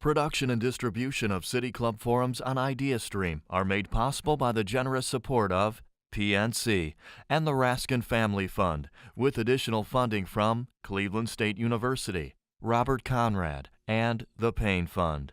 Production and distribution of City Club forums on IdeaStream are made possible by the generous support of PNC and the Raskin Family Fund, with additional funding from Cleveland State University, Robert Conrad, and the Payne Fund.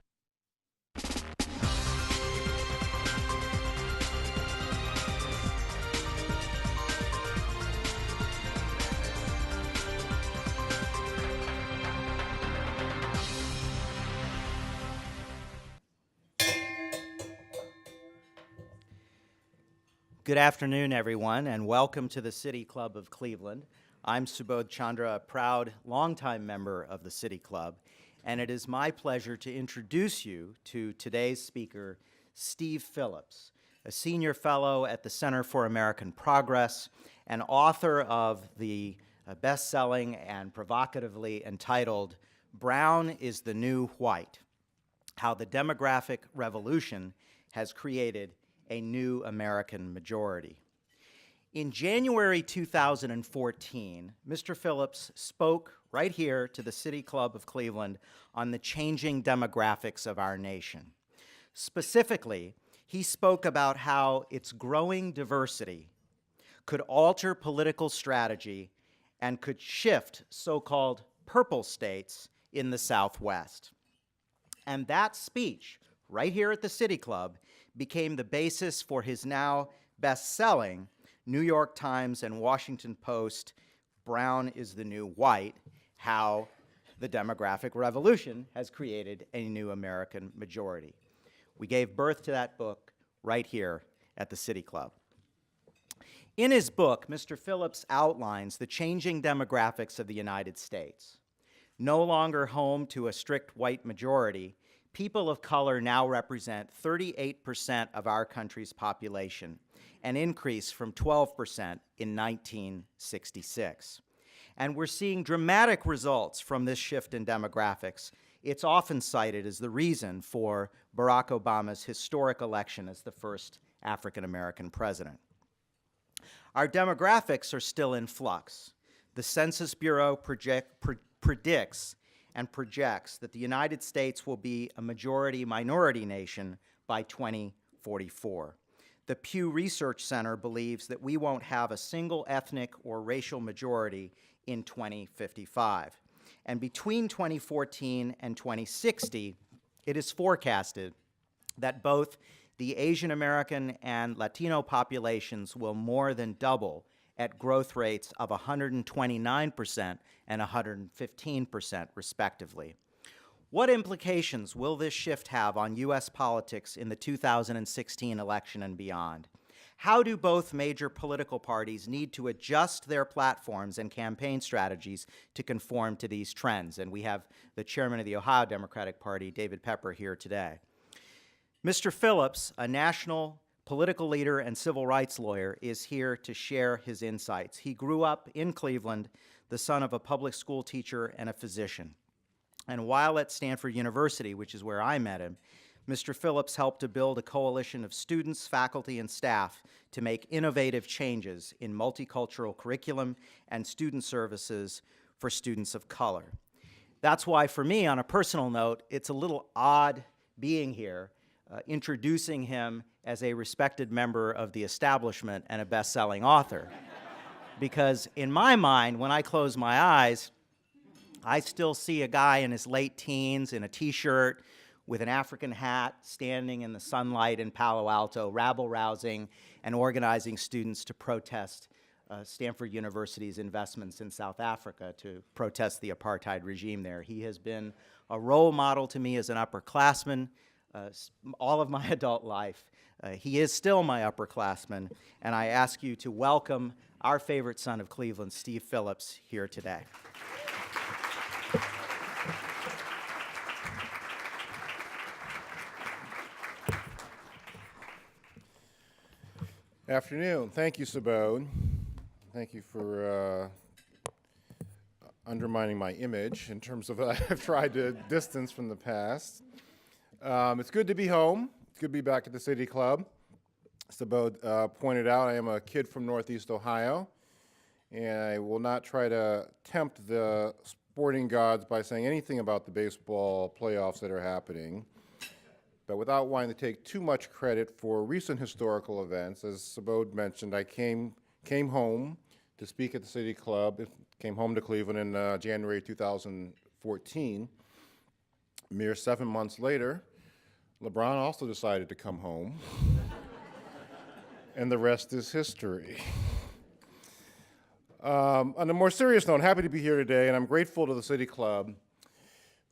Good afternoon, everyone, and welcome to the City Club of Cleveland. I'm Subodh Chandra, a proud, longtime member of the City Club, and it is my pleasure to introduce you to today's speaker, Steve Phillips, a senior fellow at the Center for American Progress and author of the best-selling and provocatively entitled Brown is the New White: How the Demographic Revolution Has Created a New American Majority. In January 2014, Mr. Phillips spoke right here to the City Club of Cleveland on the changing demographics of our nation. Specifically, he spoke about how its growing diversity could alter political strategy and could shift so-called purple states in the Southwest. And that speech, right here at the City Club, became the basis for his now best-selling New York Times and Washington Post, Brown is the New White: How the Demographic Revolution Has Created a New American Majority. We gave birth to that book right here at the City Club. In his book, Mr. Phillips outlines the changing demographics of the United States. No longer home to a strict white majority, people of color now represent 38% of our country's population, an increase from 12% in 1966. And we're seeing dramatic results from this shift in demographics. It's often cited as the reason for Barack Obama's historic election as the first African-American president. Our demographics are still in flux. The Census Bureau predicts and projects that the United States will be a majority-minority nation by 2044. The Pew Research Center believes that we won't have a single ethnic or racial majority in 2055. And between 2014 and 2060, it is forecasted that both the Asian American and Latino populations will more than double at growth rates of 129% and 115%, respectively. What implications will this shift have on U.S. politics in the 2016 election and beyond? How do both major political parties need to adjust their platforms and campaign strategies to conform to these trends? And we have the chairman of the Ohio Democratic Party, David Pepper, here today. Mr. Phillips, a national political leader and civil rights lawyer, is here to share his insights. He grew up in Cleveland, the son of a public school teacher and a physician. And while at Stanford University, which is where I met him, Mr. Phillips helped to build a coalition of students, faculty, and staff to make innovative changes in multicultural curriculum and student services for students of color. That's why, for me, on a personal note, it's a little odd being here, introducing him as a respected member of the establishment and a best-selling author. Because in my mind, when I close my eyes, I still see a guy in his late teens in a t-shirt with an African hat standing in the sunlight in Palo Alto, rabble-rousing and organizing students to protest Stanford University's investments in South Africa, to protest the apartheid regime there. He has been a role model to me as an upperclassman all of my adult life. He is still my upperclassman, and I ask you to welcome our favorite son of Cleveland, Steve Phillips, here today. Afternoon. Thank you, Subodh. Thank you for undermining my image in terms of I've tried to distance from the past. It's good to be home. It's good to be back at the City Club. Subodh pointed out I am a kid from Northeast Ohio, and I will not try to tempt the sporting gods by saying anything about the baseball playoffs that are happening, but without wanting to take too much credit for recent historical events. As Subodh mentioned, I came home to speak at the City Club, came home to Cleveland in January 2014. Mere 7 months later, LeBron also decided to come home, and the rest is history. On a more serious note, I'm happy to be here today, and I'm grateful to the City Club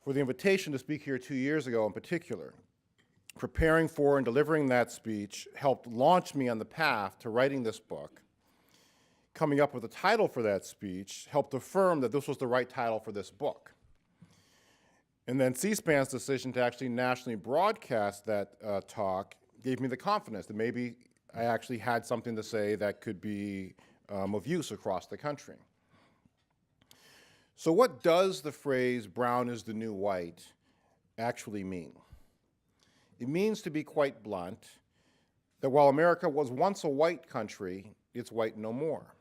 for the invitation to speak here 2 years ago in particular. Preparing for and delivering that speech helped launch me on the path to writing this book. Coming up with a title for that speech helped affirm that this was the right title for this book. And then C-SPAN's decision to actually nationally broadcast that talk gave me the confidence that maybe I actually had something to say that could be of use across the country. So what does the phrase "brown is the new white" actually mean? It means, to be quite blunt, that while America was once a white country, it's white no more.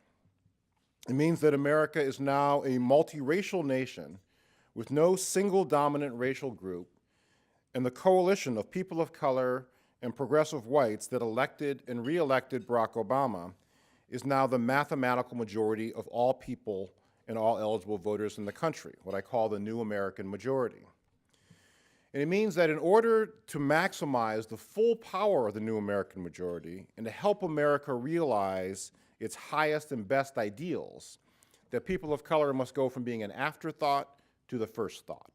It means that America is now a multiracial nation with no single dominant racial group, and the coalition of people of color and progressive whites that elected and re-elected Barack Obama is now the mathematical majority of all people and all eligible voters in the country, what I call the new American majority. And it means that in order to maximize the full power of the new American majority and to help America realize its highest and best ideals, that people of color must go from being an afterthought to the first thought.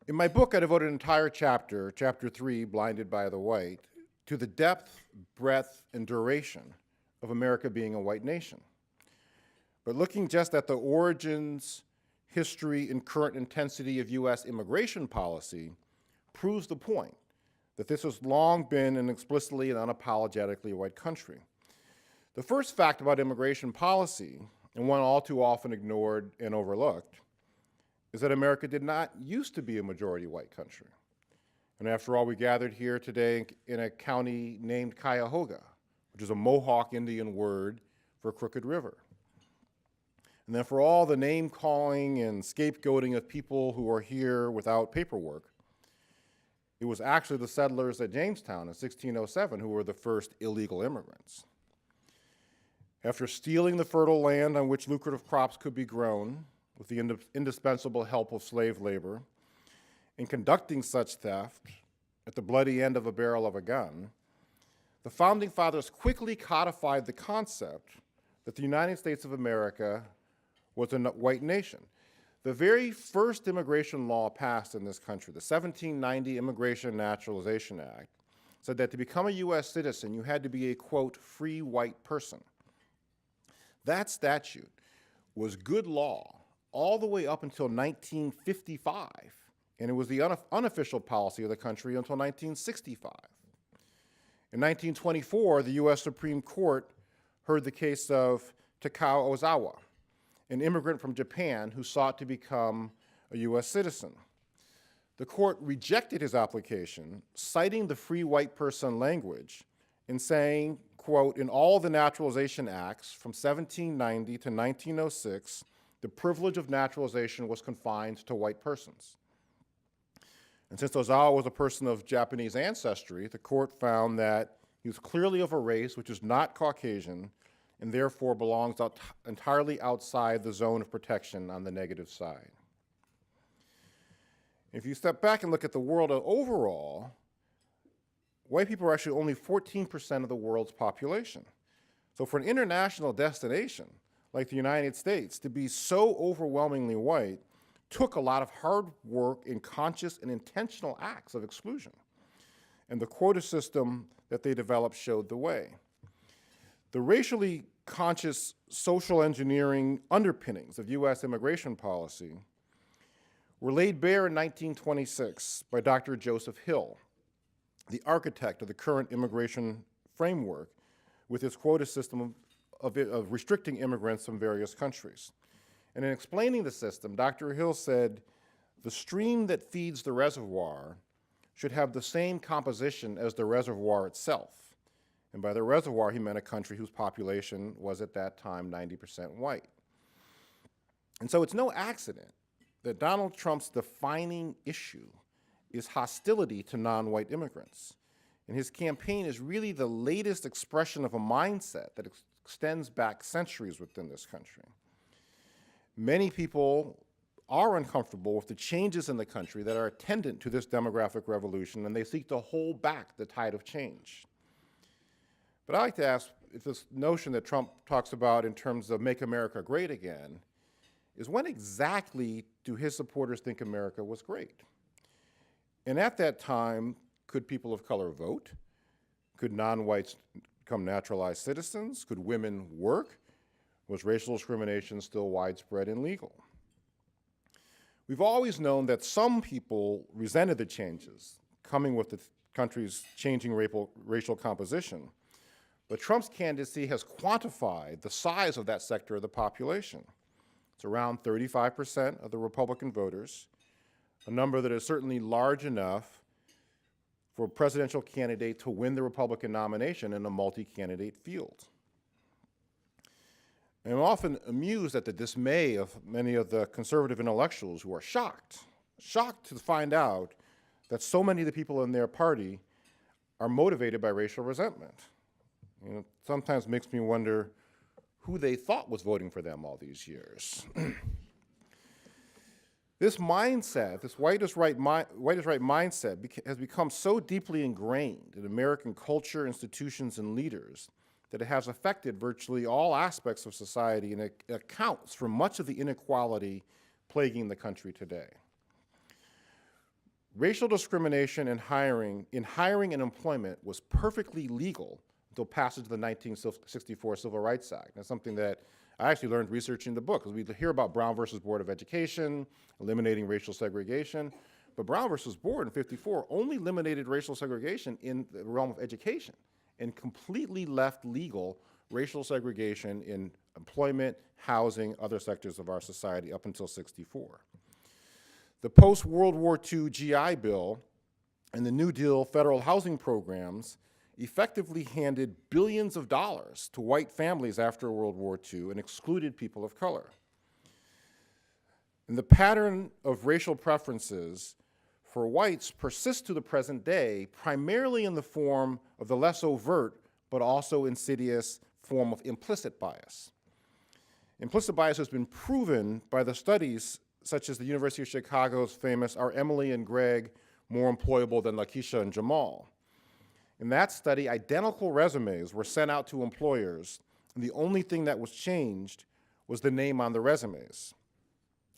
In my book, I devoted an entire chapter, chapter 3, Blinded by the White, to the depth, breadth, and duration of America being a white nation. But looking just at the origins, history, and current intensity of US immigration policy proves the point that this has long been an explicitly and unapologetically white country. The first fact about immigration policy, and one all too often ignored and overlooked, is that America did not used to be a majority white country. And after all, we gathered here today in a county named Cuyahoga, which is a Mohawk Indian word for Crooked River. And then for all the name-calling and scapegoating of people who are here without paperwork, it was actually the settlers at Jamestown in 1607 who were the first illegal immigrants. After stealing the fertile land on which lucrative crops could be grown with the indispensable help of slave labor, in conducting such theft at the bloody end of a barrel of a gun, the Founding Fathers quickly codified the concept that the United States of America was a white nation. The very first immigration law passed in this country, the 1790 Immigration and Naturalization Act, said that to become a US citizen, you had to be a, quote, free white person. That statute was good law all the way up until 1955. And it was the unofficial policy of the country until 1965. In 1924, the US Supreme Court heard the case of Takao Ozawa, an immigrant from Japan who sought to become a US citizen. The court rejected his application, citing the free white person language and saying, quote, in all the naturalization acts from 1790 to 1906, the privilege of naturalization was confined to white persons. And since Ozawa was a person of Japanese ancestry, the court found that he was clearly of a race which is not Caucasian and therefore belongs entirely outside the zone of protection on the negative side. If you step back and look at the world overall, white people are actually only 14% of the world's population. So for an international destination like the United States to be so overwhelmingly white took a lot of hard work and conscious and intentional acts of exclusion. And the quota system that they developed showed the way. The racially conscious social engineering underpinnings of US immigration policy were laid bare in 1926 by Dr. Joseph Hill, the architect of the current immigration framework with its quota system of restricting immigrants from various countries. And in explaining the system, Dr. Hill said, the stream that feeds the reservoir should have the same composition as the reservoir itself. And by the reservoir, he meant a country whose population was at that time 90% white. And so it's no accident that Donald Trump's defining issue is hostility to non-white immigrants. And his campaign is really the latest expression of a mindset that extends back centuries within this country. Many people are uncomfortable with the changes in the country that are attendant to this demographic revolution, and they seek to hold back the tide of change. But I'd like to ask if this notion that Trump talks about in terms of make America great again is when exactly do his supporters think America was great? And at that time, could people of color vote? Could non-whites become naturalized citizens? Could women work? Was racial discrimination still widespread and legal? We've always known that some people resented the changes coming with the country's changing racial composition, but Trump's candidacy has quantified the size of that sector of the population. It's around 35% of the Republican voters, a number that is certainly large enough for a presidential candidate to win the Republican nomination in a multi-candidate field. And I'm often amused at the dismay of many of the conservative intellectuals who are shocked to find out that so many of the people in their party are motivated by racial resentment. You know, sometimes makes me wonder who they thought was voting for them all these years. This mindset, this white is right mindset has become so deeply ingrained in American culture, institutions, and leaders that it has affected virtually all aspects of society, and it accounts for much of the inequality plaguing the country today. Racial discrimination in hiring and employment was perfectly legal until passage of the 1964 Civil Rights Act. That's something that I actually learned researching the book, because we hear about Brown versus Board of Education, eliminating racial segregation, but Brown versus Board in '54 only eliminated racial segregation in the realm of education and completely left legal racial segregation in employment, housing, other sectors of our society up until '64. The post-World War II GI Bill and the New Deal federal housing programs effectively handed billions of dollars to white families after World War II and excluded people of color. And the pattern of racial preferences for whites persists to the present day, primarily in the form of the less overt but also insidious form of implicit bias. Implicit bias has been proven by the studies such as the University of Chicago's famous Are Emily and Greg More Employable Than Lakeisha and Jamal? In that study, identical resumes were sent out to employers, and the only thing that was changed was the name on the resumes.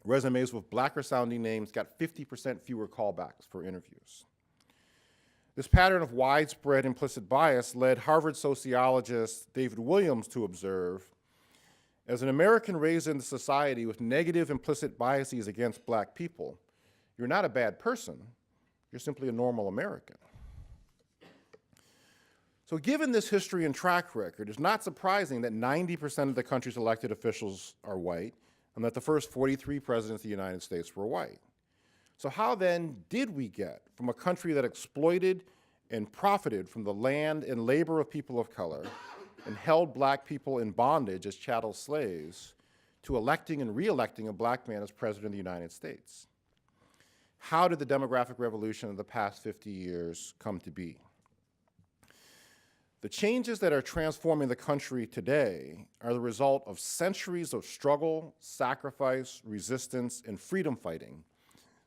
Resumes with blacker sounding names got 50% fewer callbacks for interviews. This pattern of widespread implicit bias led Harvard sociologist David Williams to observe, as an American raised into society with negative implicit biases against black people, you're not a bad person, you're simply a normal American. So given this history and track record, it's not surprising that 90% of the country's elected officials are white, and that the first 43 presidents of the United States were white. So how then did we get from a country that exploited and profited from the land and labor of people of color and held black people in bondage as chattel slaves to electing and re-electing a black man as president of the United States? How did the demographic revolution of the past 50 years come to be? The changes that are transforming the country today are the result of centuries of struggle, sacrifice, resistance, and freedom fighting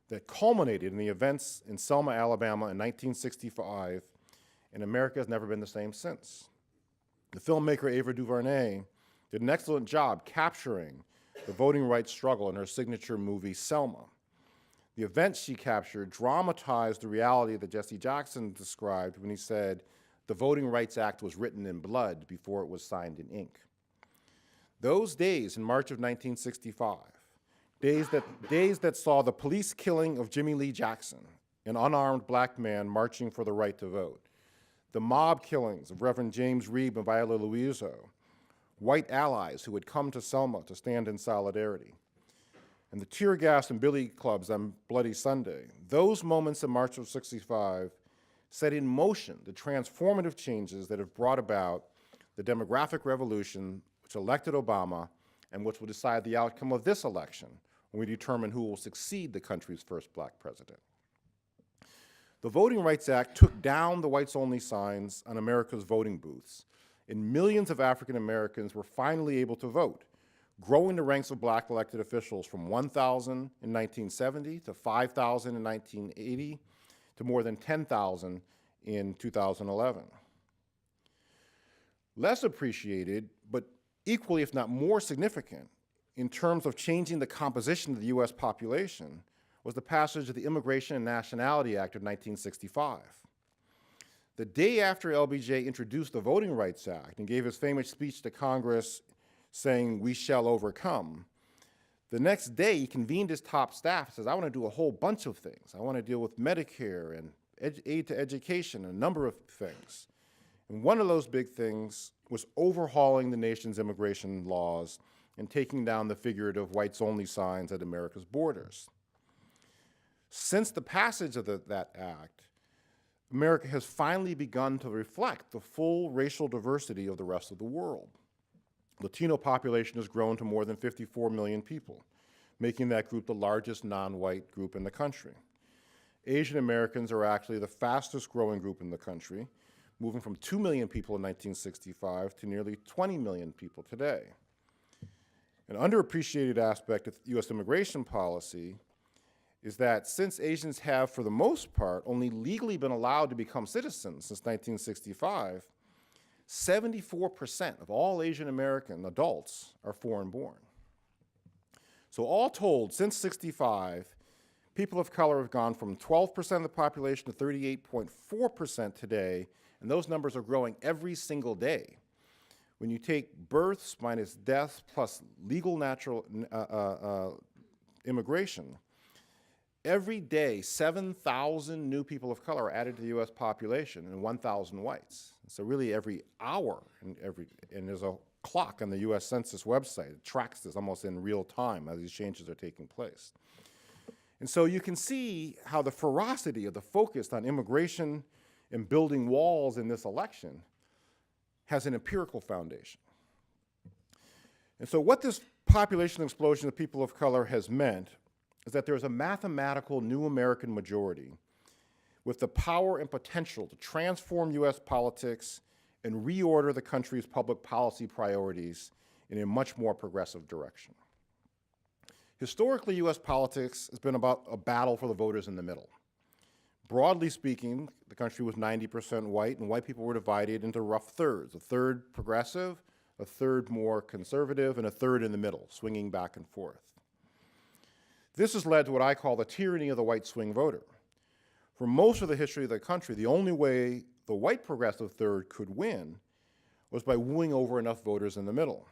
that culminated in the events in Selma, Alabama in 1965, and America has never been the same since. The filmmaker Ava DuVernay did an excellent job capturing the voting rights struggle in her signature movie, Selma. The events she captured dramatized the reality that Jesse Jackson described when he said, "The Voting Rights Act was written in blood before it was signed in ink." Those days in March of 1965, days that saw the police killing of Jimmy Lee Jackson, an unarmed black man marching for the right to vote, the mob killings of Reverend James Reeb and Viola Liuzzo, white allies who had come to Selma to stand in solidarity, and the tear gas and billy clubs on Bloody Sunday, those moments in March of '65 set in motion the transformative changes that have brought about the demographic revolution which elected Obama and which will decide the outcome of this election when we determine who will succeed the country's first black president. The Voting Rights Act took down the whites-only signs on America's voting booths, and millions of African Americans were finally able to vote, growing the ranks of black elected officials from 1,000 in 1970 to 5,000 in 1980 to more than 10,000 in 2011. Less appreciated, but equally, if not more significant, in terms of changing the composition of the US population, was the passage of the Immigration and Nationality Act of 1965. The day after LBJ introduced the Voting Rights Act and gave his famous speech to Congress saying, "We shall overcome," the next day he convened his top staff and says, "I want to do a whole bunch of things. I want to deal with Medicare and aid to education, and a number of things." And one of those big things was overhauling the nation's immigration laws and taking down the figurative whites-only signs at America's borders. Since the passage of that act, America has finally begun to reflect the full racial diversity of the rest of the world. Latino population has grown to more than 54 million people, making that group the largest non-white group in the country. Asian Americans are actually the fastest growing group in the country, moving from 2 million people in 1965 to nearly 20 million people today. An underappreciated aspect of US immigration policy is that since Asians have, for the most part, only legally been allowed to become citizens since 1965, 74% of all Asian American adults are foreign-born. So all told, since '65, people of color have gone from 12% of the population to 38.4% today, and those numbers are growing every single day. When you take births minus deaths plus legal natural immigration, every day 7,000 new people of color are added to the US population and 1,000 whites. So really every hour, and there's a clock on the US Census website. It tracks this almost in real time as these changes are taking place. And so you can see how the ferocity of the focus on immigration and building walls in this election has an empirical foundation. And so what this population explosion of people of color has meant is that there's a mathematical new American majority with the power and potential to transform US politics and reorder the country's public policy priorities in a much more progressive direction. Historically, US politics has been about a battle for the voters in the middle. Broadly speaking, the country was 90% white, and white people were divided into rough thirds, a third progressive, a third more conservative, and a third in the middle, swinging back and forth. This has led to what I call the tyranny of the white swing voter. For most of the history of the country, the only way the white progressive third could win was by wooing over enough voters in the middle.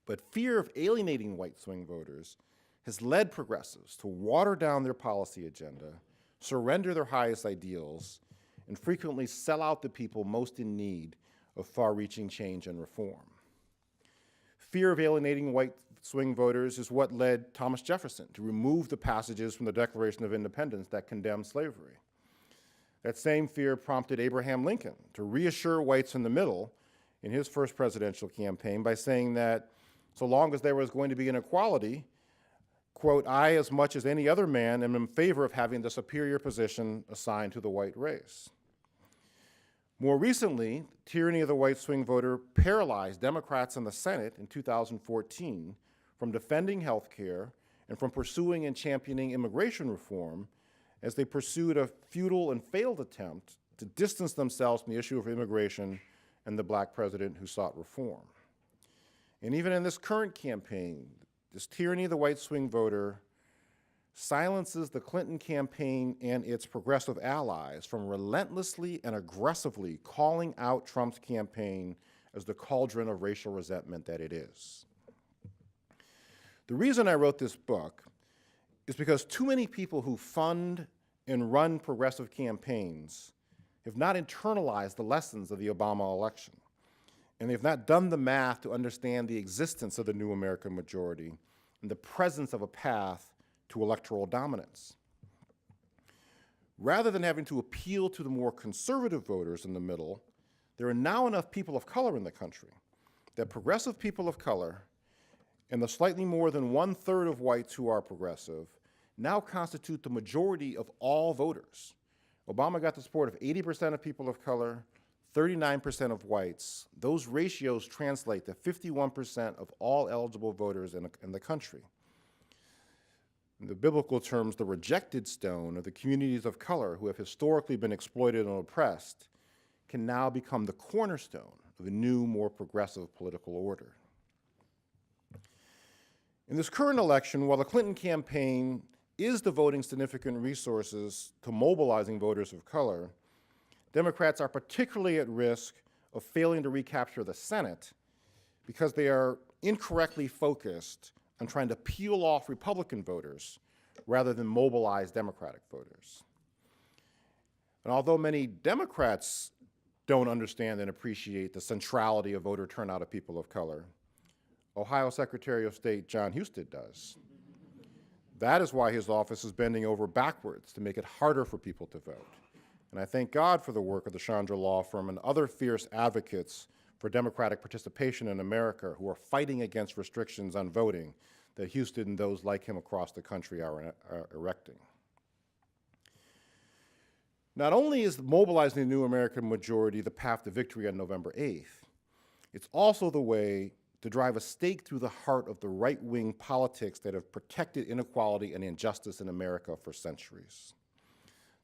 But fear of alienating white swing voters has led progressives to water down their policy agenda, surrender their highest ideals, and frequently sell out the people most in need of far-reaching change and reform. Fear of alienating white swing voters is what led Thomas Jefferson to remove the passages from the Declaration of Independence that condemned slavery. That same fear prompted Abraham Lincoln to reassure whites in the middle in his first presidential campaign by saying that so long as there was going to be inequality, quote, "I, as much as any other man, am in favor of having the superior position assigned to the white race." More recently, the tyranny of the white swing voter paralyzed Democrats in the Senate in 2014 from defending health care and from pursuing and championing immigration reform as they pursued a futile and failed attempt to distance themselves from the issue of immigration and the black president who sought reform. And even in this current campaign, this tyranny of the white swing voter silences the Clinton campaign and its progressive allies from relentlessly and aggressively calling out Trump's campaign as the cauldron of racial resentment that it is. The reason I wrote this book is because too many people who fund and run progressive campaigns have not internalized the lessons of the Obama election, and they've not done the math to understand the existence of the new American majority and the presence of a path to electoral dominance. Rather than having to appeal to the more conservative voters in the middle, there are now enough people of color in the country that progressive people of color and the slightly more than 1/3 of whites who are progressive now constitute the majority of all voters. Obama got the support of 80% of people of color, 39% of whites. Those ratios translate to 51% of all eligible voters in the country. In the biblical terms, the rejected stone of the communities of color who have historically been exploited and oppressed can now become the cornerstone of a new, more progressive political order. In this current election, while the Clinton campaign is devoting significant resources to mobilizing voters of color, Democrats are particularly at risk of failing to recapture the Senate because they are incorrectly focused on trying to peel off Republican voters rather than mobilize Democratic voters. And although many Democrats don't understand and appreciate the centrality of voter turnout of people of color, Ohio Secretary of State John Husted does. That is why his office is bending over backwards to make it harder for people to vote. And I thank God for the work of the Chandra Law Firm and other fierce advocates for democratic participation in America who are fighting against restrictions on voting that Husted and those like him across the country are erecting. Not only is mobilizing the new American majority the path to victory on November 8th, it's also the way to drive a stake through the heart of the right-wing politics that have protected inequality and injustice in America for centuries.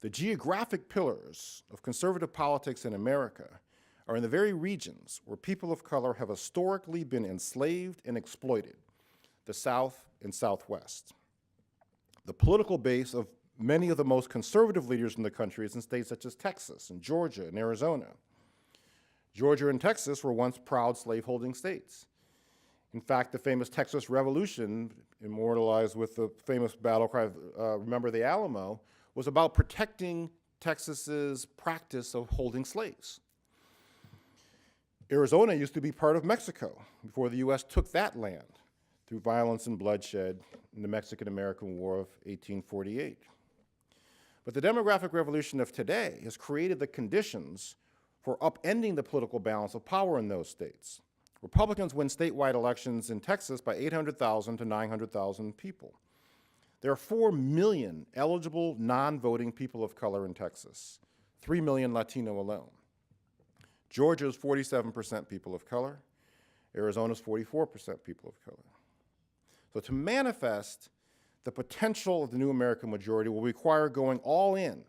The geographic pillars of conservative politics in America are in the very regions where people of color have historically been enslaved and exploited, the South and Southwest. The political base of many of the most conservative leaders in the country is in states such as Texas and Georgia and Arizona. Georgia and Texas were once proud slaveholding states. In fact, the famous Texas Revolution, immortalized with the famous battle cry, Remember the Alamo, was about protecting Texas's practice of holding slaves. Arizona used to be part of Mexico before the U.S. took that land through violence and bloodshed in the Mexican-American War of 1848. But the demographic revolution of today has created the conditions for upending the political balance of power in those states. Republicans win statewide elections in Texas by 800,000 to 900,000 people. There are 4 million eligible non-voting people of color in Texas, 3 million Latino alone. Georgia is 47% people of color. Arizona is 44% people of color. So to manifest the potential of the new American majority will require going all in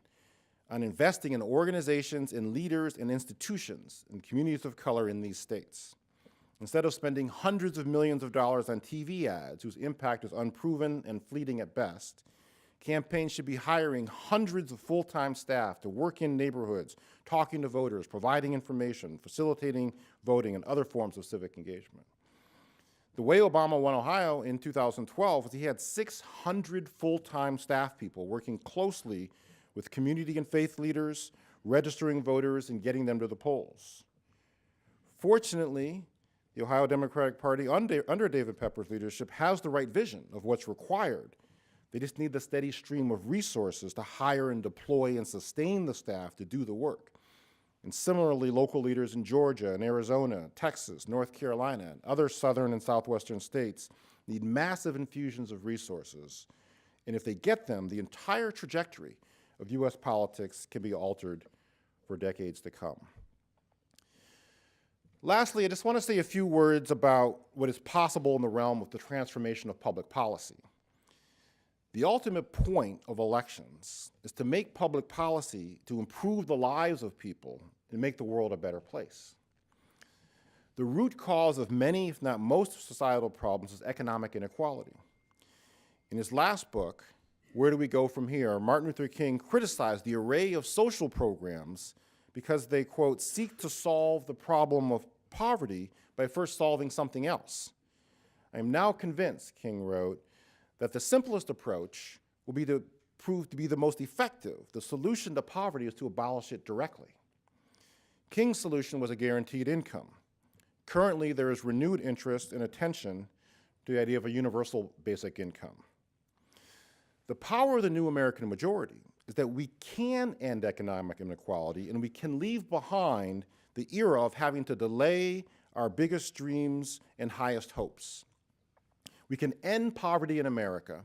on investing in organizations and leaders and institutions and communities of color in these states. Instead of spending hundreds of millions of dollars on TV ads whose impact is unproven and fleeting at best, campaigns should be hiring hundreds of full-time staff to work in neighborhoods, talking to voters, providing information, facilitating voting, and other forms of civic engagement. The way Obama won Ohio in 2012 was he had 600 full-time staff people working closely with community and faith leaders, registering voters, and getting them to the polls. Fortunately, the Ohio Democratic Party, under David Pepper's leadership, has the right vision of what's required. They just need the steady stream of resources to hire and deploy and sustain the staff to do the work. And similarly, local leaders in Georgia and Arizona, Texas, North Carolina, and other southern and southwestern states need massive infusions of resources. And if they get them, the entire trajectory of U.S. politics can be altered for decades to come. Lastly, I just want to say a few words about what is possible in the realm of the transformation of public policy. The ultimate point of elections is to make public policy to improve the lives of people and make the world a better place. The root cause of many, if not most, societal problems is economic inequality. In his last book, Where Do We Go From Here?, Martin Luther King criticized the array of social programs because they, quote, seek to solve the problem of poverty by first solving something else. I am now convinced, King wrote, that the simplest approach will be to prove to be the most effective. The solution to poverty is to abolish it directly. King's solution was a guaranteed income. Currently, there is renewed interest and attention to the idea of a universal basic income. The power of the new American majority is that we can end economic inequality and we can leave behind the era of having to delay our biggest dreams and highest hopes. We can end poverty in America,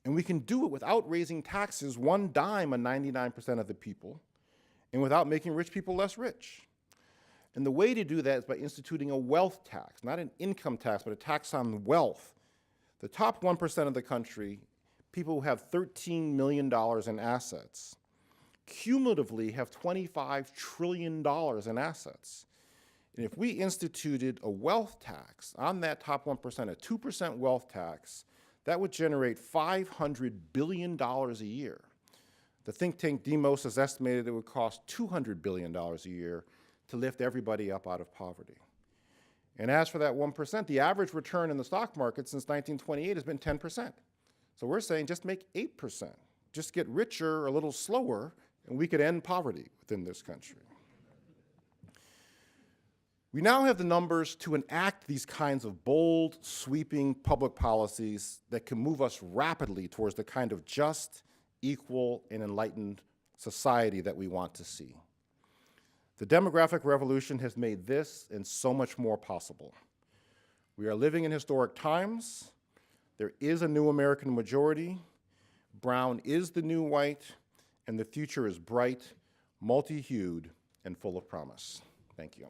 and we can do it without raising taxes one dime on 99% of the people, and without making rich people less rich. And the way to do that is by instituting a wealth tax, not an income tax, but a tax on wealth. The top 1% of the country, people who have $13 million in assets, cumulatively have $25 trillion in assets. And if we instituted a wealth tax on that top 1%, a 2% wealth tax, that would generate $500 billion a year. The think tank Demos has estimated it would cost $200 billion a year to lift everybody up out of poverty. And as for that 1%, the average return in the stock market since 1928 has been 10%. So we're saying just make 8%. Just get richer a little slower, and we could end poverty within this country. We now have the numbers to enact these kinds of bold, sweeping public policies that can move us rapidly towards the kind of just, equal, and enlightened society that we want to see. The demographic revolution has made this and so much more possible. We are living in historic times. There is a new American majority. Brown is the new white, and the future is bright, multi-hued, and full of promise. Thank you.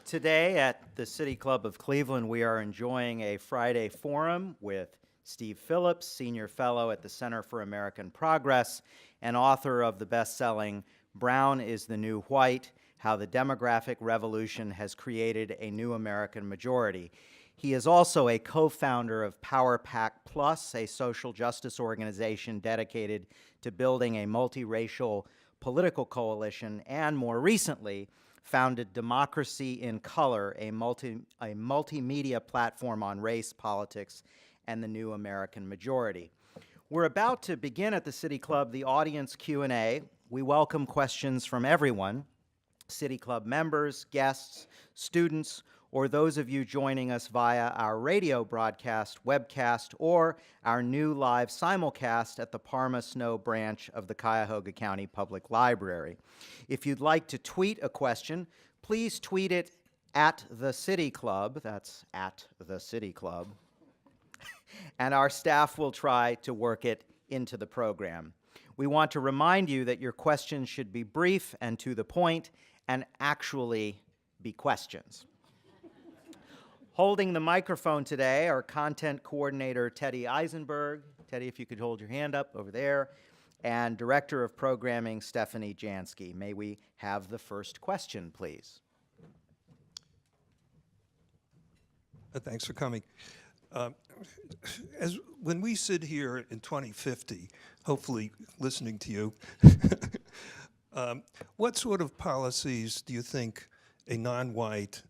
Today at the City Club of Cleveland, we are enjoying a Friday forum with Steve Phillips, Senior Fellow at the Center for American Progress and author of the best-selling Brown is the New White, How the Demographic Revolution Has Created a New American Majority. He is also a co-founder of Power Pack Plus, a social justice organization dedicated to building a multiracial political coalition, and more recently, founded Democracy in Color, a multimedia platform on race, politics, and the new American majority. We're about to begin at the City Club the audience Q&A. We welcome questions from everyone, City Club members, guests, students, or those of you joining us via our radio broadcast, webcast, or our new live simulcast at the Parma Snow branch of the Cuyahoga County Public Library. If you'd like to tweet a question, please tweet it at the City Club. That's at the City Club. And our staff will try to work it into the program. We want to remind you that your questions should be brief and to the point and actually be questions. Holding the microphone today are content coordinator Teddy Eisenberg. Teddy, if you could hold your hand up over there. And director of programming Stephanie Jansky. May we have the first question, please? Thanks for coming. When we sit here in 2050, hopefully listening to you, what sort of policies do you think a non-white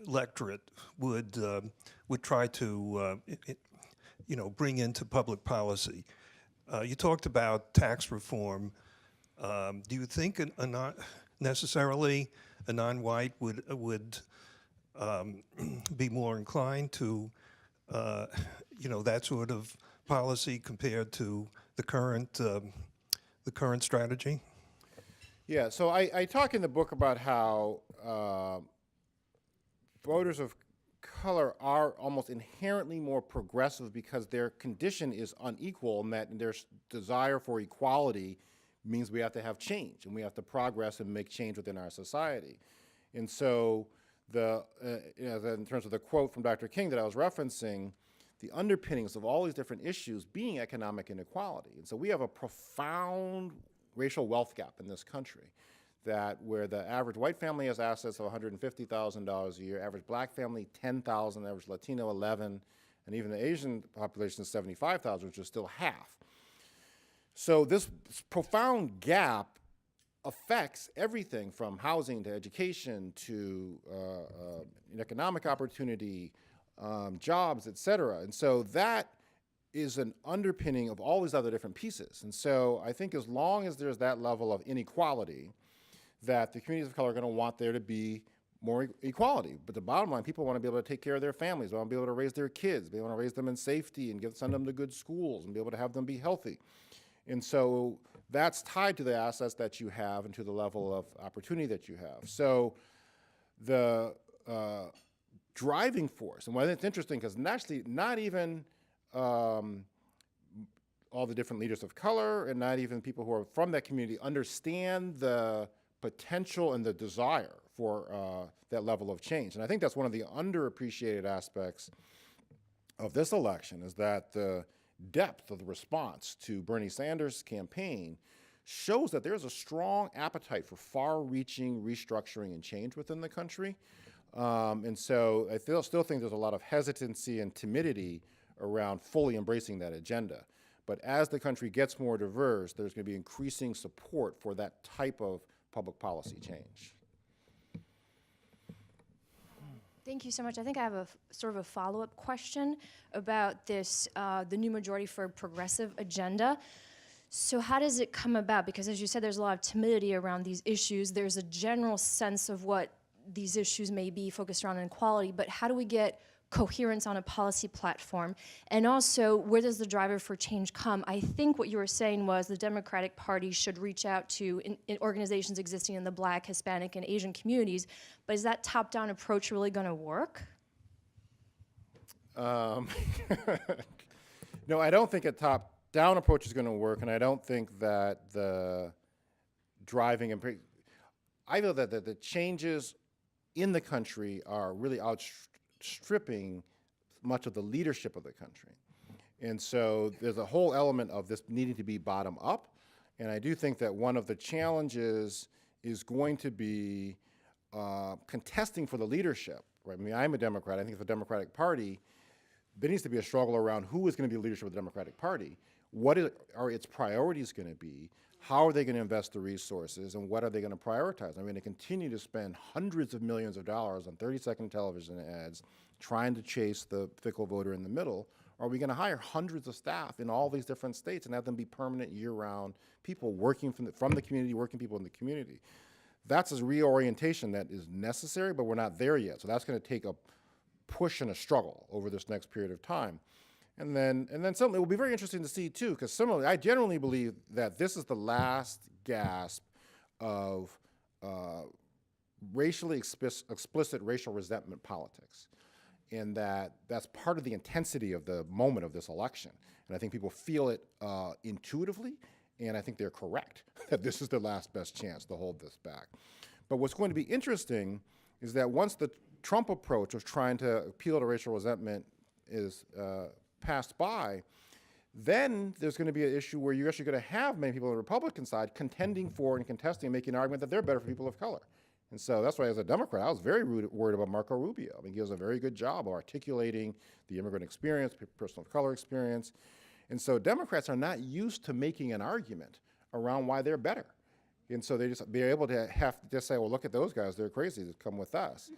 electorate would try to bring into public policy? You talked about tax reform. Do you think necessarily a non-white would be more inclined to that sort of policy compared to the current strategy? Yeah, so I talk in the book about how voters of color are almost inherently more progressive because their condition is unequal, and that their desire for equality means we have to have change, and we have to progress and make change within our society. And so in terms of the quote from Dr. King that I was referencing, the underpinnings of all these different issues being economic inequality. And so we have a profound racial wealth gap in this country, that where the average white family has assets of $150,000 a year, average black family $10,000, average Latino $11,000, and even the Asian population is $75,000, which is still half. So this profound gap affects everything from housing to education to economic opportunity, jobs, et cetera. And so that is an underpinning of all these other different pieces. And so I think as long as there's that level of inequality, that the communities of color are going to want there to be more equality. But the bottom line, people want to be able to take care of their families. They want to be able to raise their kids. They want to raise them in safety and send them to good schools and be able to have them be healthy. And so that's tied to the assets that you have and to the level of opportunity that you have. So the driving force, and why it's interesting, because actually not even all the different leaders of color and not even people who are from that community understand the potential and the desire for that level of change. And I think that's one of the underappreciated aspects of this election, is that the depth of the response to Bernie Sanders' campaign shows that there's a strong appetite for far-reaching restructuring and change within the country. And so I still think there's a lot of hesitancy and timidity around fully embracing that agenda. But as the country gets more diverse, there's going to be increasing support for that type of public policy change. Thank you so much. I think I have a sort of a follow-up question about this, the new majority for progressive agenda. So how does it come about? Because as you said, there's a lot of timidity around these issues. There's a general sense of what these issues may be focused around inequality, but how do we get coherence on a policy platform? And also, where does the driver for change come? I think what you were saying was the Democratic Party should reach out to in organizations existing in the Black, Hispanic, and Asian communities, but is that top-down approach really going to work? No, I don't think a top-down approach is going to work, and I don't think that the driving and I feel that the changes in the country are really outstripping much of the leadership of the country. And so there's a whole element of this needing to be bottom up. And I do think that one of the challenges is going to be contesting for the leadership. Right? I mean, I'm a Democrat. I think for the Democratic Party, there needs to be a struggle around who is going to be the leadership of the Democratic Party. What are its priorities going to be? How are they going to invest the resources, and what are they going to prioritize? I mean, they continue to spend hundreds of millions of dollars on 30-second television ads trying to chase the fickle voter in the middle. Are we going to hire hundreds of staff in all these different states and have them be permanent year-round people working from the community, working people in the community? That's a reorientation that is necessary, but we're not there yet. So that's going to take a push and a struggle over this next period of time. And then something, it will be very interesting to see too, because similarly, I generally believe that this is the last gasp of racially explicit racial resentment politics. And that's part of the intensity of the moment of this election. And I think people feel it intuitively, and I think they're correct that this is their last best chance to hold this back. But what's going to be interesting is that once the Trump approach of trying to appeal to racial resentment is passed by, then there's going to be an issue where you're actually going to have many people on the Republican side contending for and contesting and making an argument that they're better for people of color. And so that's why, as a Democrat, I was very worried about Marco Rubio. I mean, he does a very good job of articulating the immigrant experience, person of color experience. And so Democrats are not used to making an argument around why they're better. And so they just be able to have to just say, well, look at those guys, they're crazy, just come with us.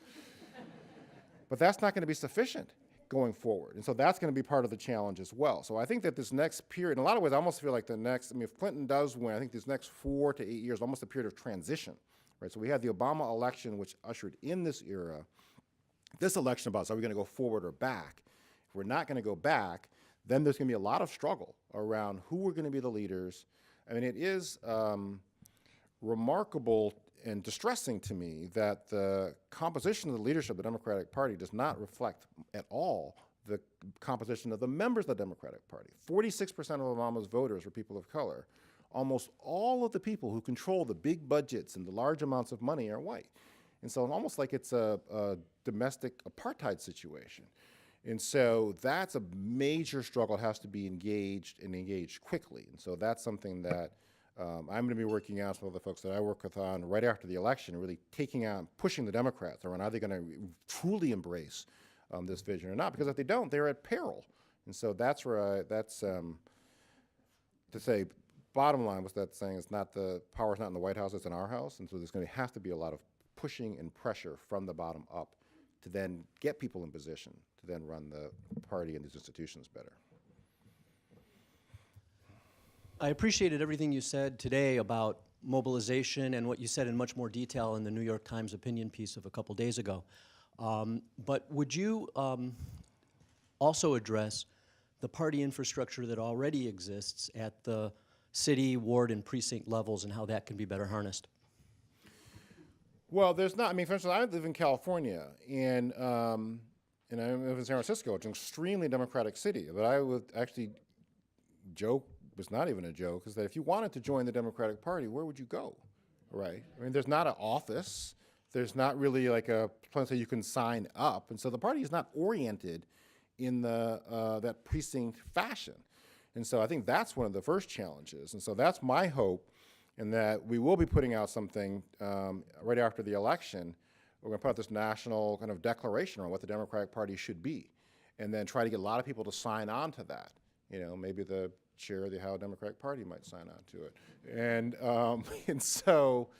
But that's not going to be sufficient going forward. And so that's going to be part of the challenge as well. So I think that this next period, in a lot of ways, I almost feel like if Clinton does win, I think these next 4 to 8 years, almost a period of transition, right? So we had the Obama election, which ushered in this era. This election about, so are we going to go forward or back? If we're not going to go back, then there's going to be a lot of struggle around who are going to be the leaders. I mean, it is remarkable and distressing to me that the composition of the leadership of the Democratic Party does not reflect at all the composition of the members of the Democratic Party. 46% of Obama's voters were people of color. Almost all of the people who control the big budgets and the large amounts of money are white. And so it's almost like it's a domestic apartheid situation. And so that's a major struggle that has to be engaged and engaged quickly. And so that's something that I'm going to be working on with some of the folks that I work with on right after the election, really taking on, pushing the Democrats around, are they going to truly embrace this vision or not? Because if they don't, they're at peril. And so that's where to say, bottom line was that saying it's not the power's not in the White House, it's in our house. And so there's going to have to be a lot of pushing and pressure from the bottom up to then get people in position to then run the party and these institutions better. I appreciated everything you said today about mobilization and what you said in much more detail in the New York Times opinion piece of a couple days ago. But would you also address the party infrastructure that already exists at the city, ward, and precinct levels and how that can be better harnessed? Well, there's not. I mean, for instance, I live in California, and I live in San Francisco. It's an extremely democratic city. But I would actually joke, was not even a joke, is that if you wanted to join the Democratic Party, where would you go, right? I mean, there's not an office. There's not really like a place that you can sign up. And so the party is not oriented in that precinct fashion. And so I think that's one of the first challenges. And so that's my hope, in that we will be putting out something right after the election. We're going to put out this national kind of declaration on what the Democratic Party should be, and then try to get a lot of people to sign on to that. You know, maybe the chair of the Ohio Democratic Party might sign on to it. And so,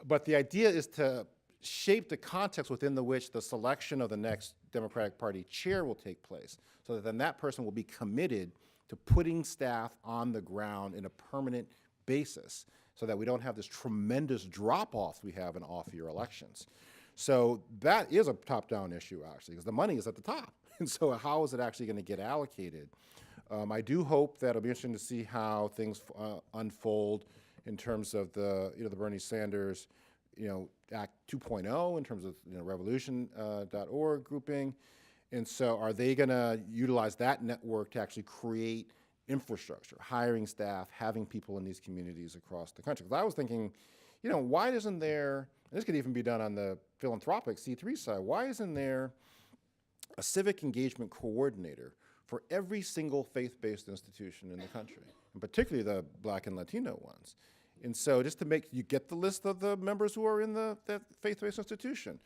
but the idea is to shape the context within which the selection of the next Democratic Party chair will take place, so that then that person will be committed to putting staff on the ground in a permanent basis, so that we don't have this tremendous drop-off we have in off-year elections. So that is a top-down issue, actually, because the money is at the top. And so how is it actually going to get allocated? I do hope that it'll be interesting to see how things unfold in terms of the Bernie Sanders, Act 2.0, in terms of revolution.org grouping. And so are they going to utilize that network to actually create infrastructure, hiring staff, having people in these communities across the country? Because I was thinking, why isn't there, and this could even be done on the philanthropic C3 side, why isn't there a civic engagement coordinator for every single faith-based institution in the country, and particularly the Black and Latino ones? And so just to you get the list of the members who are in that faith-based institution.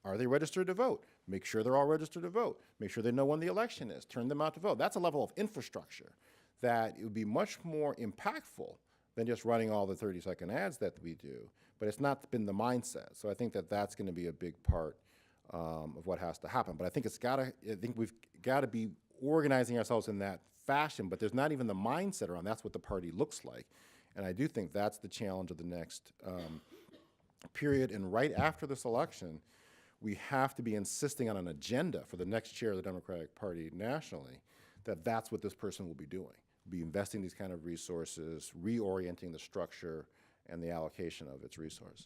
Are they registered to vote? Make sure they're all registered to vote. Make sure they know when the election is. Turn them out to vote. That's a level of infrastructure that it would be much more impactful than just running all the 30-second ads that we do. But it's not been the mindset. So I think that that's going to be a big part of what has to happen. But I think we've got to be organizing ourselves in that fashion. But there's not even the mindset around that's what the party looks like. And I do think that's the challenge of the next period. And right after this election, we have to be insisting on an agenda for the next chair of the Democratic Party nationally, that's what this person will be doing. Be investing these kind of resources, reorienting the structure and the allocation of its resources.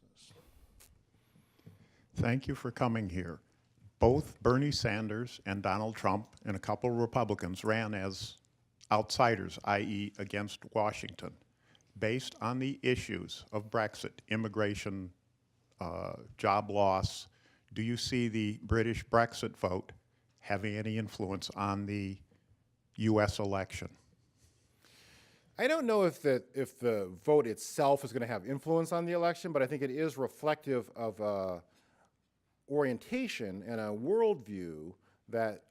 Thank you for coming here. Both Bernie Sanders and Donald Trump and a couple of Republicans ran as outsiders, i.e. against Washington, based on the issues of Brexit, immigration, job loss. Do you see the British Brexit vote having any influence on the U.S. election? I don't know if the vote itself is going to have influence on the election, but I think it is reflective of orientation and a worldview that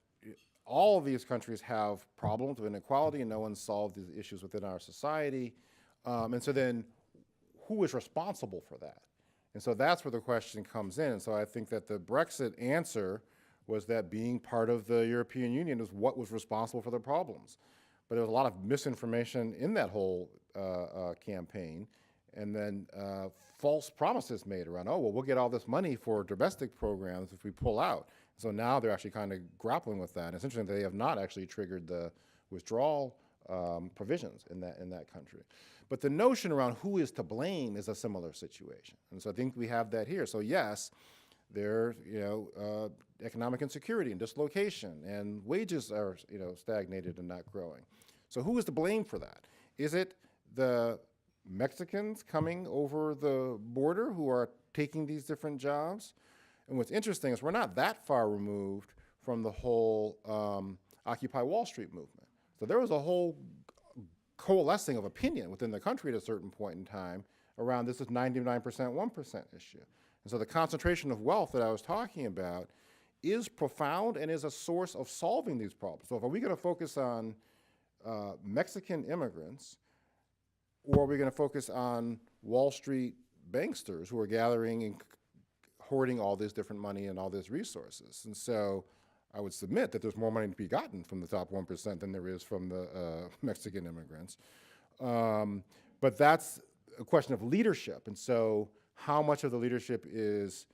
all of these countries have problems with inequality, and no one's solved these issues within our society. And so then who is responsible for that? And so that's where the question comes in. And so I think that the Brexit answer was that being part of the European Union is what was responsible for the problems. But there was a lot of misinformation in that whole campaign, and then false promises made around, we'll get all this money for domestic programs if we pull out. So now they're actually kind of grappling with that. And it's interesting that they have not actually triggered the withdrawal provisions in that country. But the notion around who is to blame is a similar situation. And so I think we have that here. So yes, there's economic insecurity and dislocation, and wages are stagnated and not growing. So who is to blame for that? Is it the Mexicans coming over the border who are taking these different jobs? And what's interesting is we're not that far removed from the whole Occupy Wall Street movement. So there was a whole coalescing of opinion within the country at a certain point in time around this is 99%, 1% issue. And so the concentration of wealth that I was talking about is profound and is a source of solving these problems. So if are we going to focus on Mexican immigrants, or are we going to focus on Wall Street banksters who are gathering and hoarding all this different money and all these resources? And so I would submit that there's more money to be gotten from the top 1% than there is from the Mexican immigrants. But that's a question of leadership. And so how much of the leadership is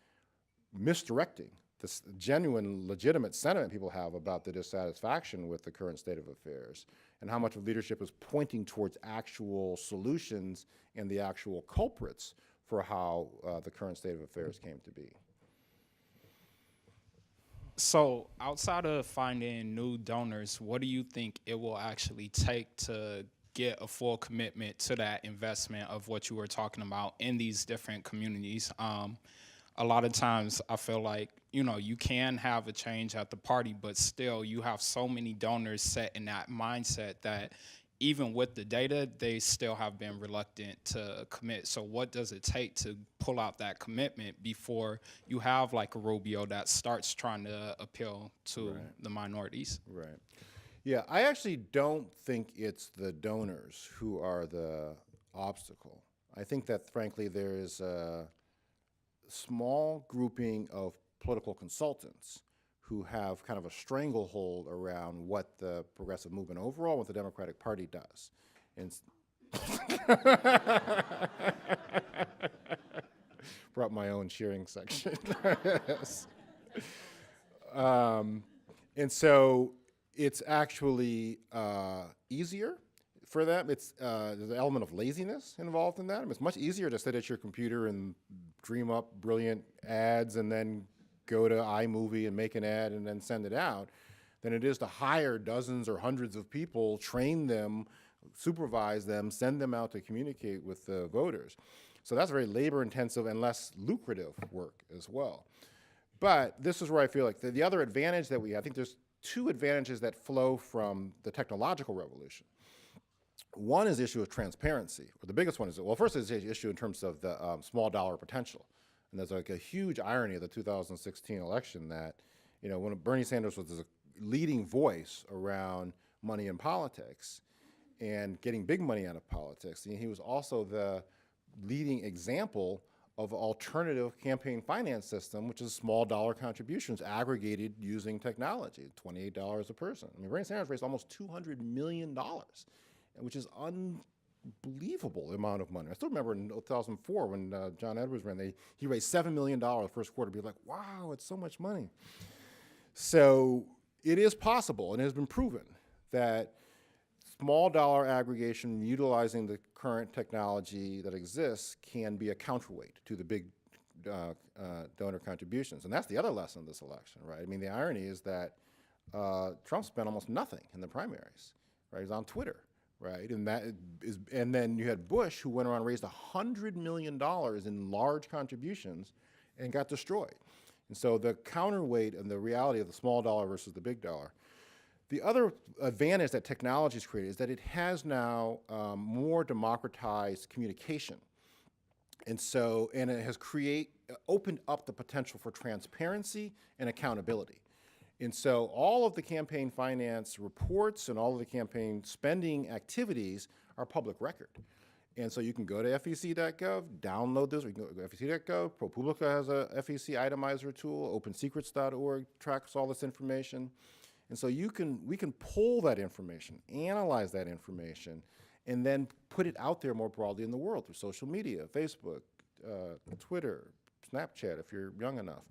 misdirecting this genuine, legitimate sentiment people have about the dissatisfaction with the current state of affairs, and how much of leadership is pointing towards actual solutions and the actual culprits for how the current state of affairs came to be. So outside of finding new donors, what do you think it will actually take to get a full commitment to that investment of what you were talking about in these different communities? A lot of times I feel like, you know, you can have a change at the party, but still you have so many donors set in that mindset that even with the data, they still have been reluctant to commit. So what does it take to pull out that commitment before you have like a Rubio that starts trying to appeal to the minorities? Right. Yeah, I actually don't think it's the donors who are the obstacle. I think that, frankly, there is a small grouping of political consultants who have kind of a stranglehold around what the progressive movement overall, what the Democratic Party does. And brought my own cheering section. Yes. And so it's actually easier for them. It's there's an element of laziness involved in that. I mean, it's much easier to sit at your computer and dream up brilliant ads and then go to iMovie and make an ad and then send it out than it is to hire dozens or hundreds of people, train them, supervise them, send them out to communicate with the voters. So that's very labor-intensive and less lucrative work as well. But this is where I feel like the other advantage that we have, I think there's two advantages that flow from the technological revolution. One is the issue of transparency, or the biggest one is, well, first is the issue in terms of the small dollar potential. And there's like a huge irony of the 2016 election that, you know, when Bernie Sanders was a leading voice around money in politics and getting big money out of politics, and he was also the leading example of an alternative campaign finance system, which is small dollar contributions aggregated using technology, $28 a person. I mean, Bernie Sanders raised almost $200 million, which is unbelievable amount of money. I still remember in 2004 when John Edwards ran, he raised $7 million the first quarter. Be like, wow, it's so much money. So it is possible, and it has been proven that small dollar aggregation utilizing the current technology that exists can be a counterweight to the big donor contributions. And that's the other lesson of this election, right? I mean, the irony is that Trump spent almost nothing in the primaries, right? He's on Twitter, right? And then you had Bush, who went around and raised $100 million in large contributions and got destroyed. And so the counterweight and the reality of the small dollar versus the big dollar. The other advantage that technology has created is that it has now more democratized communication. And it has opened up the potential for transparency and accountability. And so all of the campaign finance reports and all of the campaign spending activities are public record. And so you can go to FEC.gov, download this, or you can go to FEC.gov. ProPublica has a FEC itemizer tool. OpenSecrets.org tracks all this information. And so we can pull that information, analyze that information, and then put it out there more broadly in the world through social media, Facebook, Twitter, Snapchat, if you're young enough.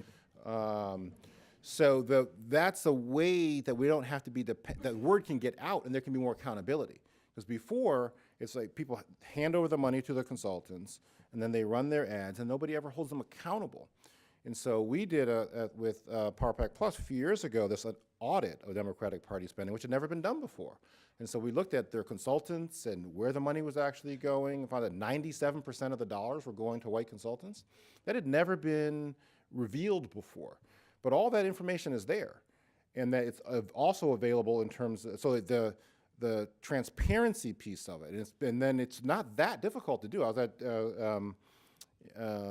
So that's a way that we don't have to be, that word can get out and there can be more accountability. Because before, it's like people hand over the money to the consultants and then they run their ads and nobody ever holds them accountable. And so we did with PowerPack Plus a few years ago, this audit of Democratic Party spending, which had never been done before. And so we looked at their consultants and where the money was actually going, and found that 97% of the dollars were going to white consultants. That had never been revealed before. But all that information is there. And that it's also available in terms of, so the transparency piece of it. And then it's not that difficult to do. I was at a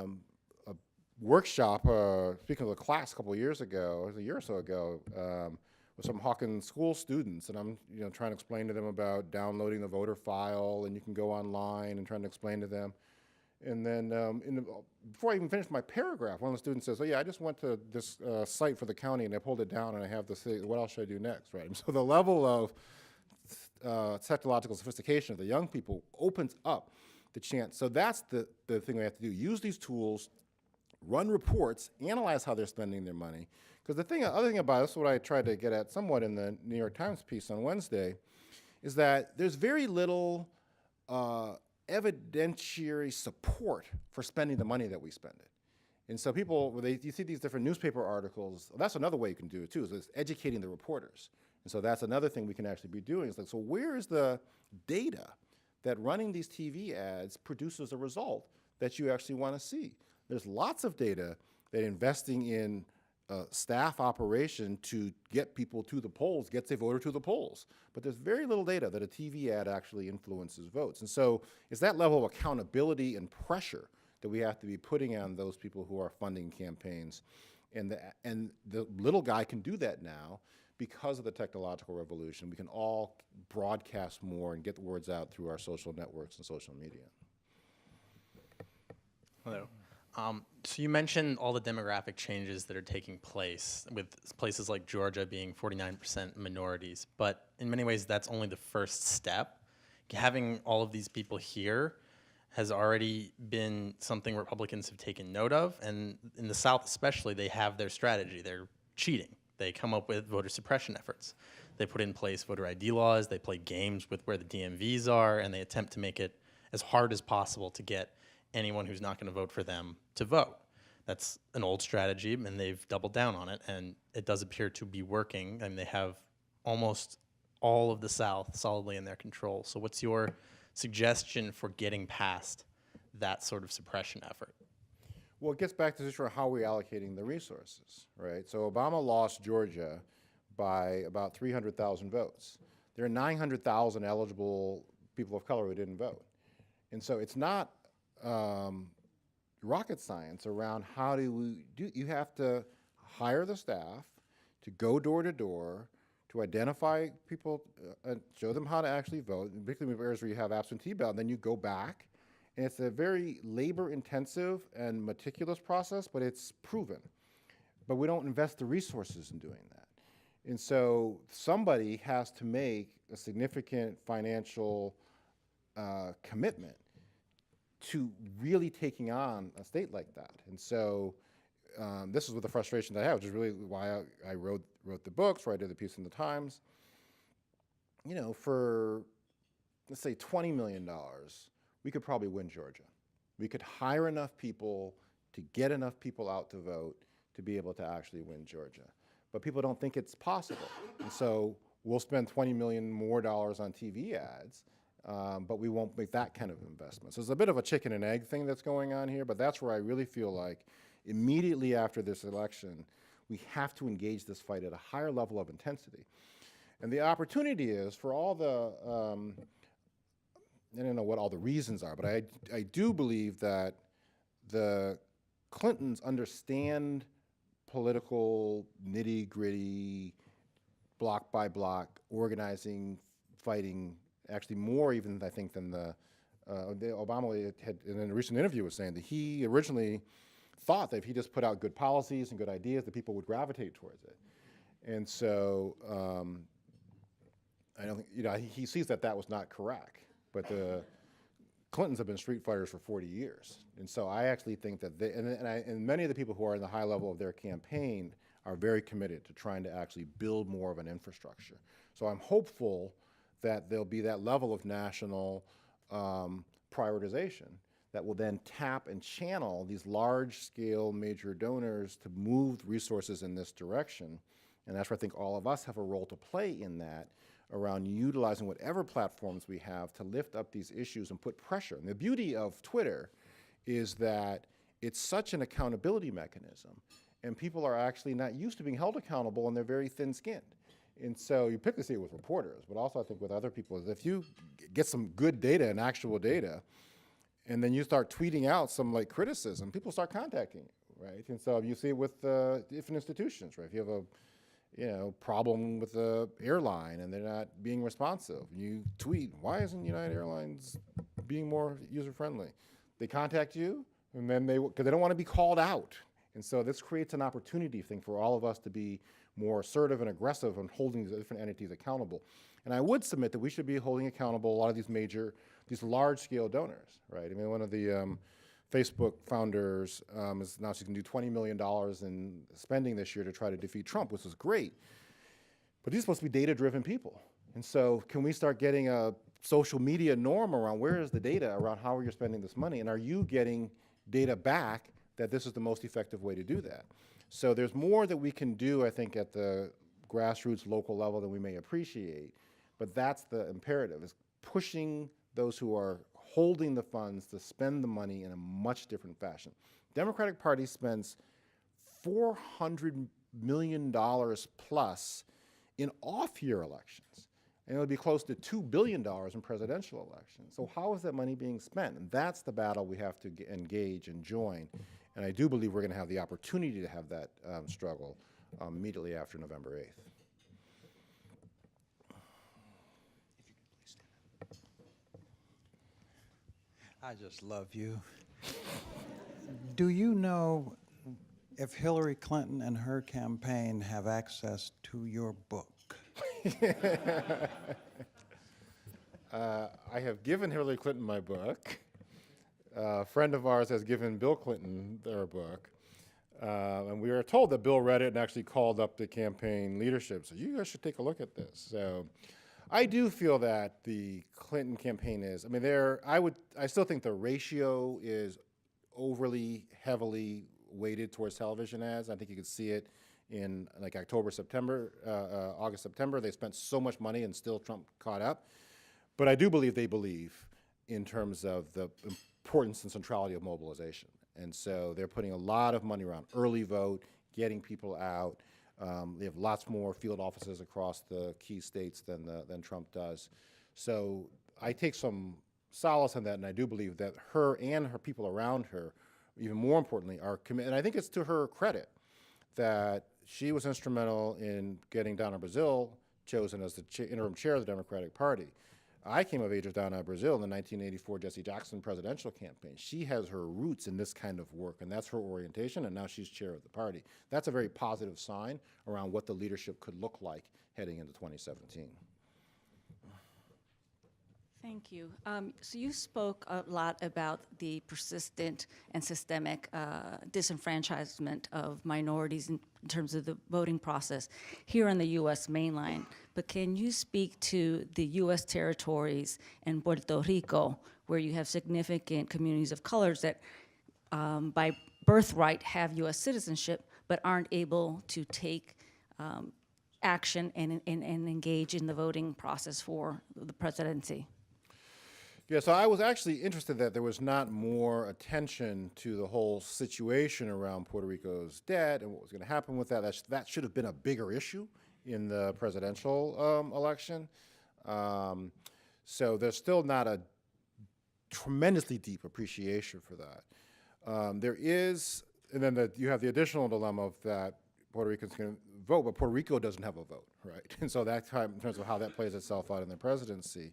workshop, speaking of a class a couple of years ago, it was a year or so ago, with some Hawkins School students, and I'm trying to explain to them about downloading the voter file, and you can go online and trying to explain to them. And then before I even finished my paragraph, one of the students says, oh yeah, I just went to this site for the county and I pulled it down and I have this, what else should I do next, right? And so the level of technological sophistication of the young people opens up the chance. So that's the thing we have to do. Use these tools, run reports, analyze how they're spending their money. Because other thing about this, what I tried to get at somewhat in the New York Times piece on Wednesday, is that there's very little evidentiary support for spending the money that we spend it. And so people, you see these different newspaper articles, that's another way you can do it too, is educating the reporters. And so that's another thing we can actually be doing. It's like, so where is the data that running these TV ads produces a result that you actually want to see? There's lots of data that investing in staff operation to get people to the polls gets a voter to the polls. But there's very little data that a TV ad actually influences votes. And so it's that level of accountability and pressure that we have to be putting on those people who are funding campaigns. And the little guy can do that now because of the technological revolution. We can all broadcast more and get the words out through our social networks and social media. Hello. So you mentioned all the demographic changes that are taking place, with places like Georgia being 49% minorities, but in many ways that's only the first step. Having all of these people here has already been something Republicans have taken note of, and in the South especially, they have their strategy. They're cheating. They come up with voter suppression efforts. They put in place voter ID laws, they play games with where the DMVs are, and they attempt to make it as hard as possible to get anyone who's not going to vote for them to vote. That's an old strategy, and they've doubled down on it, and it does appear to be working. I mean, they have almost all of the South solidly in their control. So what's your suggestion for getting past that sort of suppression effort? Well, it gets back to the issue of how we're allocating the resources, right? So Obama lost Georgia by about 300,000 votes. There are 900,000 eligible people of color who didn't vote. And so it's not rocket science around how do we do. You have to hire the staff to go door to door, to identify people, show them how to actually vote, particularly in areas where you have absentee ballot, and then you go back. And it's a very labor-intensive and meticulous process, but it's proven. But we don't invest the resources in doing that. And so somebody has to make a significant financial commitment to really taking on a state like that. And so this is what the frustration that I have, which is really why I wrote the books, why I did the piece in the Times. You know, for, let's say, $20 million, we could probably win Georgia. We could hire enough people to get enough people out to vote to be able to actually win Georgia. But people don't think it's possible. And so we'll spend $20 million more on TV ads, but we won't make that kind of investment. So it's a bit of a chicken and egg thing that's going on here, but that's where I really feel like immediately after this election, we have to engage this fight at a higher level of intensity. And the opportunity is for all the, I don't know what all the reasons are, but I do believe that the Clintons understand political nitty-gritty, block by block, organizing, fighting, actually more even, I think, than the Obama had in a recent interview was saying that he originally thought that if he just put out good policies and good ideas, that people would gravitate towards it. And so I don't think, you know, he sees that that was not correct. But the Clintons have been street fighters for 40 years. And so I actually think that they, and many of the people who are in the high level of their campaign are very committed to trying to actually build more of an infrastructure. So I'm hopeful that there'll be that level of national prioritization that will then tap and channel these large-scale major donors to move resources in this direction. And that's where I think all of us have a role to play in that, around utilizing whatever platforms we have to lift up these issues and put pressure. And the beauty of Twitter is that it's such an accountability mechanism, and people are actually not used to being held accountable, and they're very thin-skinned. And so you particularly see it with reporters, but also I think with other people, is if you get some good data and actual data, and then you start tweeting out some like criticism, people start contacting you, right? And so you see it with different institutions, right? If you have a problem with the airline and they're not being responsive, you tweet, why isn't United Airlines being more user-friendly? They contact you, and then because they don't want to be called out. And so this creates an opportunity thing for all of us to be more assertive and aggressive on holding these different entities accountable. And I would submit that we should be holding accountable a lot of these major these large-scale donors, right? I mean, one of the Facebook founders is now she's going to do $20 million in spending this year to try to defeat Trump, which is great. But these are supposed to be data-driven people. And so can we start getting a social media norm around where is the data around how you're spending this money? And are you getting data back that this is the most effective way to do that? So there's more that we can do, I think, at the grassroots local level than we may appreciate. But that's the imperative, is pushing those who are holding the funds to spend the money in a much different fashion. Democratic Party spends $400 million plus in off-year elections. And it'll be close to $2 billion in presidential elections. So how is that money being spent? And that's the battle we have to engage and join. And I do believe we're going to have the opportunity to have that struggle immediately after November 8th. I just love you. Do you know if Hillary Clinton and her campaign have access to your book? I have given Hillary Clinton my book. A friend of ours has given Bill Clinton their book. And we are told that Bill read it and actually called up the campaign leadership. So you guys should take a look at this. So I do feel that the Clinton campaign is, I mean, I still think the ratio is overly heavily weighted towards television ads. I think you could see it in like August, September. They spent so much money and still Trump caught up. But I do believe they believe in terms of the importance and centrality of mobilization. And so they're putting a lot of money around early vote, getting people out. They have lots more field offices across the key states than Trump does. So I take some solace in that, and I do believe that her and her people around her, even more importantly, are committed. And I think it's to her credit that she was instrumental in getting Donna Brazile chosen as the interim chair of the Democratic Party. I came of age with Donna Brazile in the 1984 Jesse Jackson presidential campaign. She has her roots in this kind of work, and that's her orientation, and now she's chair of the party. That's a very positive sign around what the leadership could look like heading into 2017. Thank you. So you spoke a lot about the persistent and systemic disenfranchisement of minorities in terms of the voting process here on the U.S. mainland. But can you speak to the U.S. territories and Puerto Rico, where you have significant communities of colors that by birthright have U.S. citizenship, but aren't able to take action and engage in the voting process for the presidency? Yeah, so I was actually interested that there was not more attention to the whole situation around Puerto Rico's debt and what was going to happen with that. That should have been a bigger issue in the presidential election. So there's still not a tremendously deep appreciation for that. There is, and then you have the additional dilemma of that Puerto Ricans can vote, but Puerto Rico doesn't have a vote, right? And so that time, in terms of how that plays itself out in the presidency.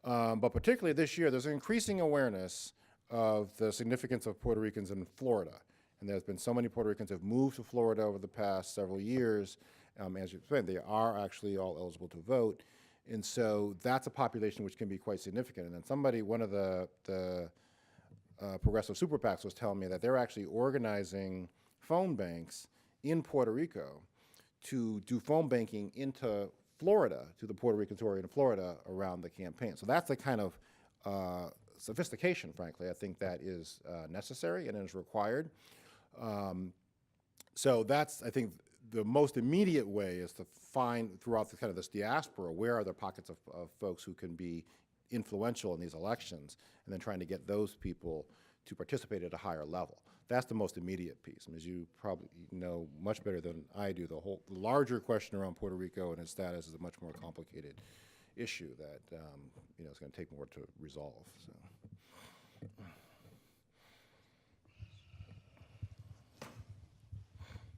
But particularly this year, there's an increasing awareness of the significance of Puerto Ricans in Florida. And there's been so many Puerto Ricans who have moved to Florida over the past several years. As you explained, they are actually all eligible to vote. And so that's a population which can be quite significant. And then one of the progressive super PACs was telling me that they're actually organizing phone banks in Puerto Rico to do phone banking into Florida, to the Puerto Ricans who are in Florida around the campaign. So that's the kind of sophistication, frankly, I think that is necessary and is required. So that's, I think, the most immediate way is to find throughout this diaspora, where are there pockets of folks who can be influential in these elections, and then trying to get those people to participate at a higher level. That's the most immediate piece. And as you probably know much better than I do, the larger question around Puerto Rico and its status is a much more complicated issue that is going to take more to resolve. So.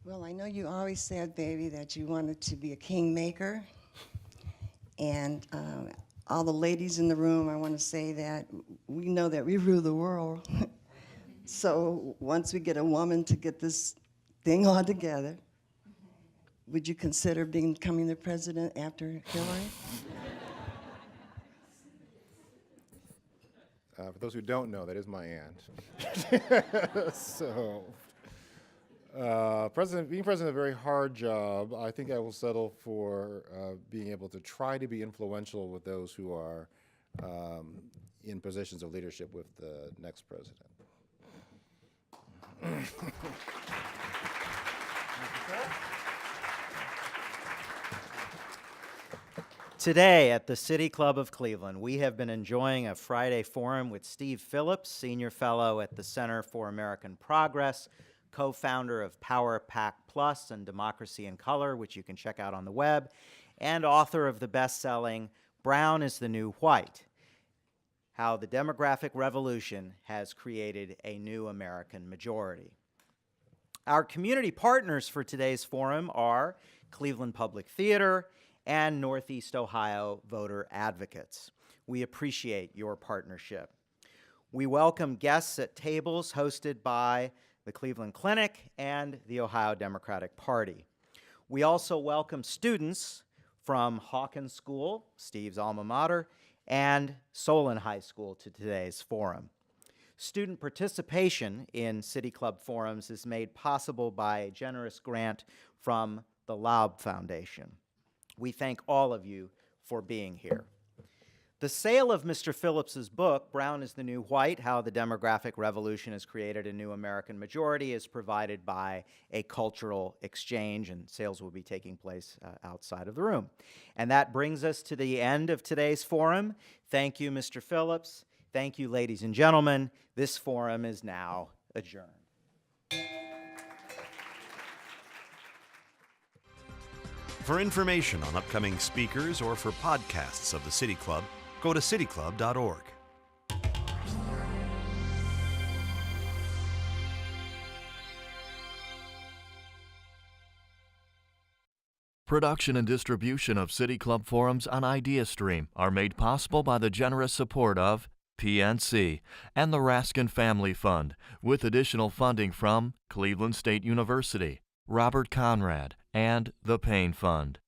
Well, I know you always said, baby, that you wanted to be a kingmaker. And all the ladies in the room, I want to say that we know that we rule the world. So once we get a woman to get this thing all together, would you consider becoming the president after Hillary? For those who don't know, that is my aunt. So, being president is a very hard job. I think I will settle for being able to try to be influential with those who are in positions of leadership with the next president. Today at the City Club of Cleveland, we have been enjoying a Friday forum with Steve Phillips, Senior Fellow at the Center for American Progress, co-founder of Power Pack Plus and Democracy in Color, which you can check out on the web, and author of the best-selling Brown is the New White: How the Demographic Revolution Has Created a New American Majority. Our community partners for today's forum are Cleveland Public Theater and Northeast Ohio Voter Advocates. We appreciate your partnership. We welcome guests at tables hosted by the Cleveland Clinic and the Ohio Democratic Party. We also welcome students from Hawkins School, Steve's alma mater, and Solon High School to today's forum. Student participation in City Club forums is made possible by a generous grant from the Laub Foundation. We thank all of you for being here. The sale of Mr. Phillips's book, Brown is the New White: How the Demographic Revolution Has Created a New American Majority, is provided by a cultural exchange, and sales will be taking place outside of the room. And that brings us to the end of today's forum. Thank you, Mr. Phillips. Thank you, ladies and gentlemen. This forum is now adjourned. For information on upcoming speakers or for podcasts of the City Club, go to cityclub.org. Production and distribution of City Club forums on IdeaStream are made possible by the generous support of PNC and the Raskin Family Fund, with additional funding from Cleveland State University, Robert Conrad, and the Payne Fund.